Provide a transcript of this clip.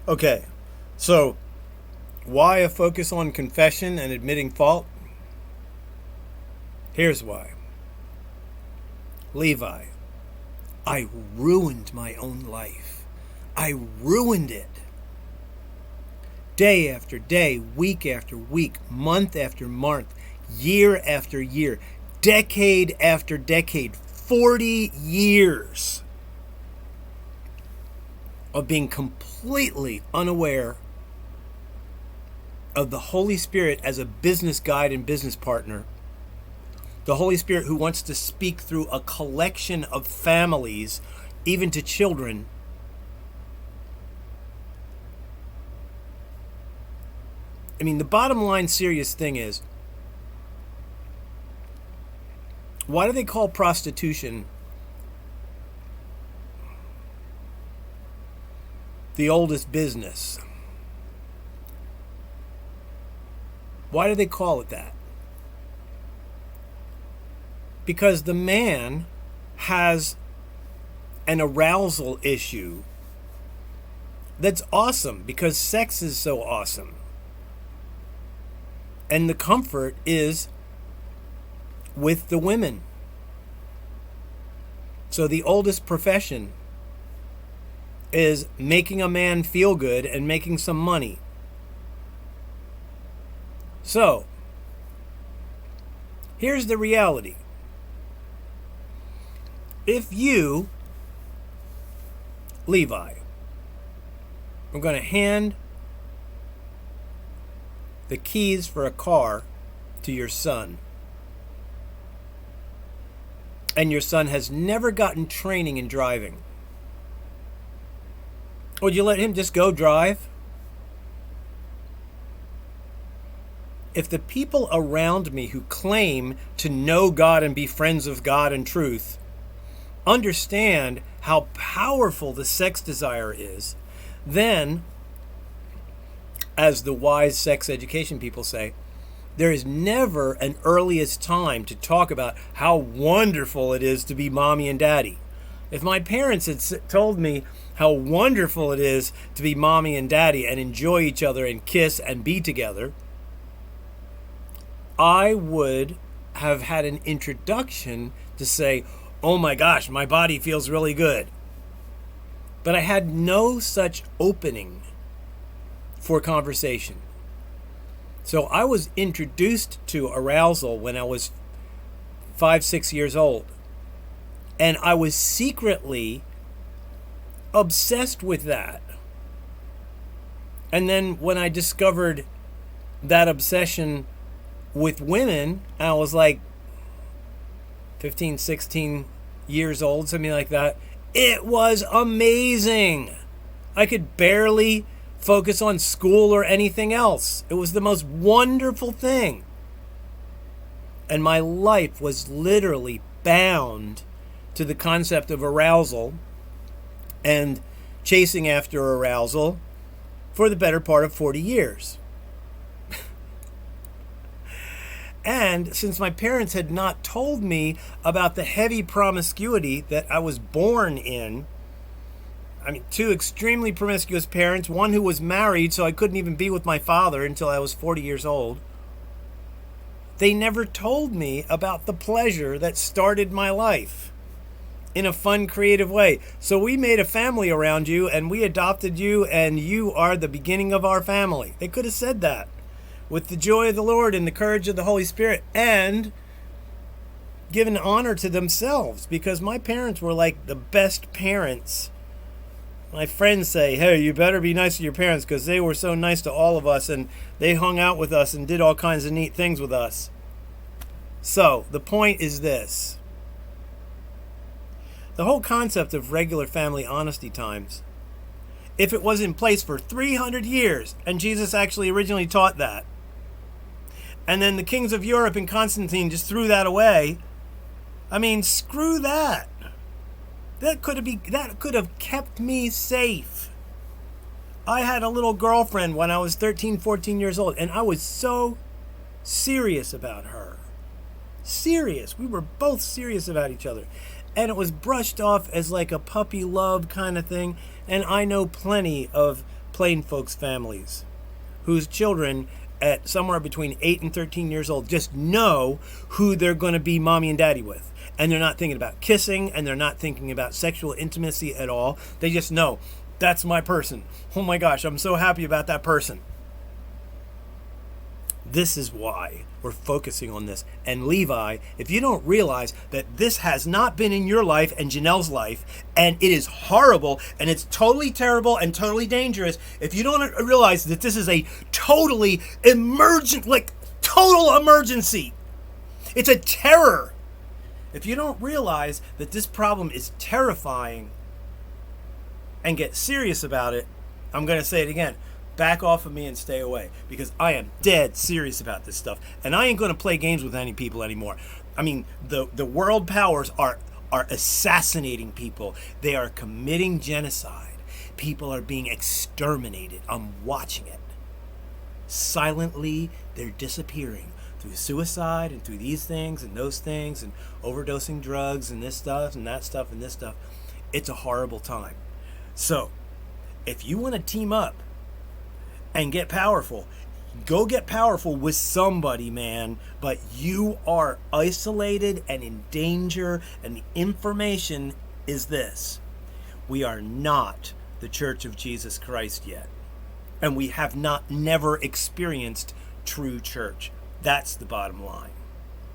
Okay, so why a focus on confession and admitting fault? Here's why. Levi, I ruined my own life. I ruined it. Day after day, week after week, month after month, year after year, decade after decade, 40 years of being completely unaware of the Holy Spirit as a business guide and business partner. The Holy Spirit who wants to speak through a collection of families, even to children. I mean, the bottom line serious thing is, why do they call prostitution the oldest business? Why do they call it that? Because the man has an arousal issue that's awesome, because sex is so awesome. And the comfort is with the women. So the oldest profession is making a man feel good and making some money. So, here's the reality. If you, Levi, are going to hand the keys for a car to your son, and your son has never gotten training in driving, would you let him just go drive? If the people around me who claim to know God and be friends of God and truth understand how powerful the sex desire is, then, as the wise sex education people say, there is never an earliest time to talk about how wonderful it is to be mommy and daddy. If my parents had told me how wonderful it is to be mommy and daddy and enjoy each other and kiss and be together, I would have had an introduction to say, oh my gosh, my body feels really good. But I had no such opening for conversation. So I was introduced to arousal when I was 5-6 years old. And I was secretly obsessed with that. And then when I discovered that obsession with women, I was like 15, 16 years old, something like that. It was amazing. I could barely focus on school or anything else. It was the most wonderful thing. And my life was literally bound to the concept of arousal and chasing after arousal for the better part of 40 years. And since my parents had not told me about the heavy promiscuity that I was born in, I mean, two extremely promiscuous parents, one who was married, so I couldn't even be with my father until I was 40 years old. They never told me about the pleasure that started my life in a fun, creative way. So we made a family around you, and we adopted you, and you are the beginning of our family. They could have said that with the joy of the Lord and the courage of the Holy Spirit, and given honor to themselves, because my parents were like the best parents. My friends say, hey, you better be nice to your parents because they were so nice to all of us and they hung out with us and did all kinds of neat things with us. So the point is this. The whole concept of regular family honesty times, if it was in place for 300 years, and Jesus actually originally taught that, and then the kings of Europe and Constantine just threw that away, I mean, screw that. That could have kept me safe. I had a little girlfriend when I was 13, 14 years old, and I was so serious about her. Serious. We were both serious about each other. And it was brushed off as like a puppy love kind of thing. And I know plenty of plain folks' families whose children at somewhere between 8 and 13 years old just know who they're going to be mommy and daddy with. And they're not thinking about kissing, and they're not thinking about sexual intimacy at all. They just know, that's my person. Oh my gosh, I'm so happy about that person. This is why we're focusing on this. And Levi, if you don't realize that this has not been in your life and Janelle's life, and it is horrible, and it's totally terrible and totally dangerous, if you don't realize that this is a totally total emergency, it's a terror. If you don't realize that this problem is terrifying and get serious about it, I'm going to say it again. Back off of me and stay away, because I am dead serious about this stuff, and I ain't going to play games with any people anymore. I mean, the world powers are assassinating people. They are committing genocide. People are being exterminated. I'm watching it. Silently, they're disappearing through suicide and through these things and those things and overdosing drugs and this stuff and that stuff and this stuff. It's a horrible time. So, if you want to team up and get powerful, go get powerful with somebody, man. But you are isolated and in danger, and the information is this: we are not the Church of Jesus Christ yet, and we have never experienced true church. That's the bottom line.